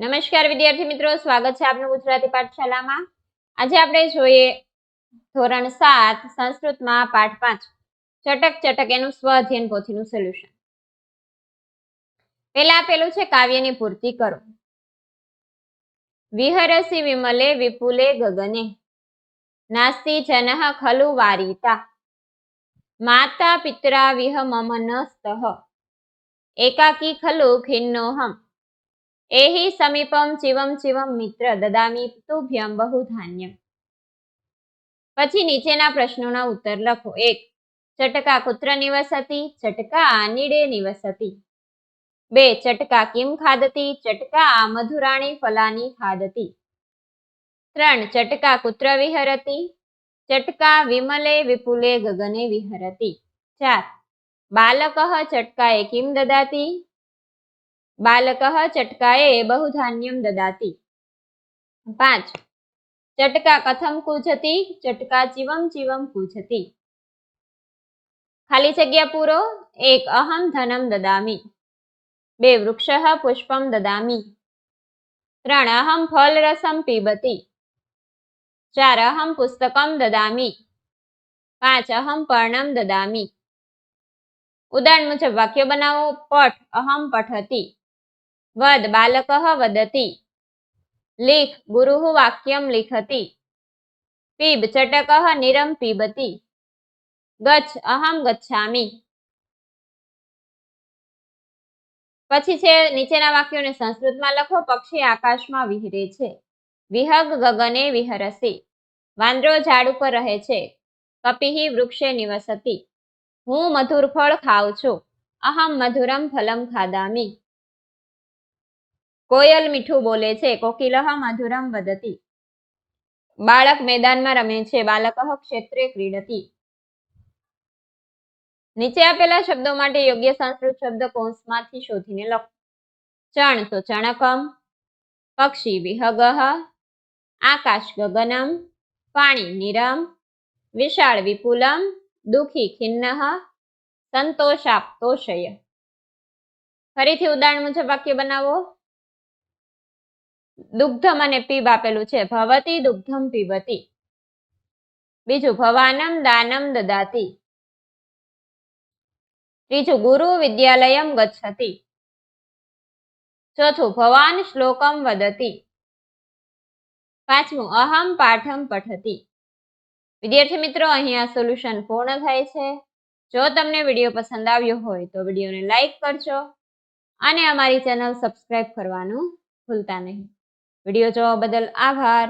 નમસ્કાર વિદ્યાર્થી મિત્રો, સ્વાગત છે આપનું ગુજરાતી પાઠશાલામાં। આજે આપણે જોઈએ ધોરણ 7 સંસ્કૃતમાં પાઠ 5 ચટક ચટક એનું સ્વ અધ્યયન પોથીનું સોલ્યુશન। પહેલા આપેલું છે કાવ્યની પૂર્તિ કરો। વિહરસી વિમલે વિપુલે ગગને નાસ્તિ જનઃ ખલુ વારિતા માતા પિત્રા વિહ મમ ન સ્તઃ એકાકી ખલુ ખિન્નોહમ એહિ સમીપમ ચિવમ ચિવમ મિત્ર દદામી તુભ્યમ બહુ ધાન્યમ। પછી નીચેના પ્રશ્નોના ઉત્તર લખો। 1. ચટકા કુત્ર નિવસતી? ચટકા નીડે નિવસતી। 2. ચટકા કિમ ખાદતી? ચટકા મધુરાણી ફલાની ખાદતી। 3. ચટકા કુત્ર વિહરતી? ચટકા વિમલે વિપુલે ગગને વિહરતી। 4. બાલકઃ ચટકાએ કિમ દદાતી? બાલકઃ ચટકાએ બહુધાન્યમ દદાતી। 5. ચટકા કથમ કૂજતી? ચટકા ચિવમ ચિવમ કૂજતી। ખાલી જગ્યા પૂરો। 1. અહમ ધનમ દદામી। 2. વૃક્ષઃ પુષ્પમ દદામી। 3. અહમ ફલ રસમ પીબતી। 4. અહમ પુસ્તકમ દદામી। 5. અહમ પર્ણમ દદામી। ઉદાહરણ મુજબ વાક્ય બનાવો। પઠ અહમ પઠતી। વદ બાલકઃ વદતી। લિખ ગુરુઃ વાક્યમ લિખતિ। પીબ ચટકઃ નિરમ પીબતી। ગચ્છ અહમ ગચ્છામિ। પછી છે નીચેના વાક્યોને સંસ્કૃતમાં લખો। પક્ષી આકાશમાં વિહરે છે। વિહગ ગગને વિહરસી। વાંદરો ઝાડ ઉપર રહે છે। કપિહિ વૃક્ષે નિવસતી। હું મધુર ફળ ખાઉં છું। અહમ મધુરમ ફલમ ખાદામી। કોયલ મીઠું બોલે છે। કોકિલઃ મધુરમ વદતી। બાળક મેદાનમાં રમે છે। બાલકઃ ક્ષેત્રે ક્રીડતી। નીચે આપેલા શબ્દો માટે યોગ્ય સંસ્કૃત શબ્દ કૌંસમાંથી શોધીને લખો। ચણ તો ચણકમ, પક્ષી વિહગઃ, આકાશ ગગનમ, પાણી નીરમ, વિશાળ વિપુલમ, દુઃખી ખિન્નઃ, સંતોષાપ્તોષય। ફરીથી ઉદાહરણ મુજબ વાક્ય બનાવો। દુગ્ધમ અને પીબ આપેલું છે। ભવતી દુગ્ધમ પીબતી। બીજું ભવાનમ દાનમ દદાતી। ત્રીજું ગુરુ વિદ્યાલયમ ગચ્છતિ। ચોથું ભવાન શ્લોકમ વદતી। પાંચમું અહમ પાઠમ પઠતી। વિદ્યાર્થી મિત્રો, અહીંયા સોલ્યુશન પૂર્ણ થાય છે। જો તમને વિડીયો પસંદ આવ્યો હોય તો વિડીયોને લાઈક કરજો અને અમારી ચેનલ સબસ્ક્રાઇબ કરવાનું ભૂલતા નહીં। વિડીયો જોવા બદલ આભાર।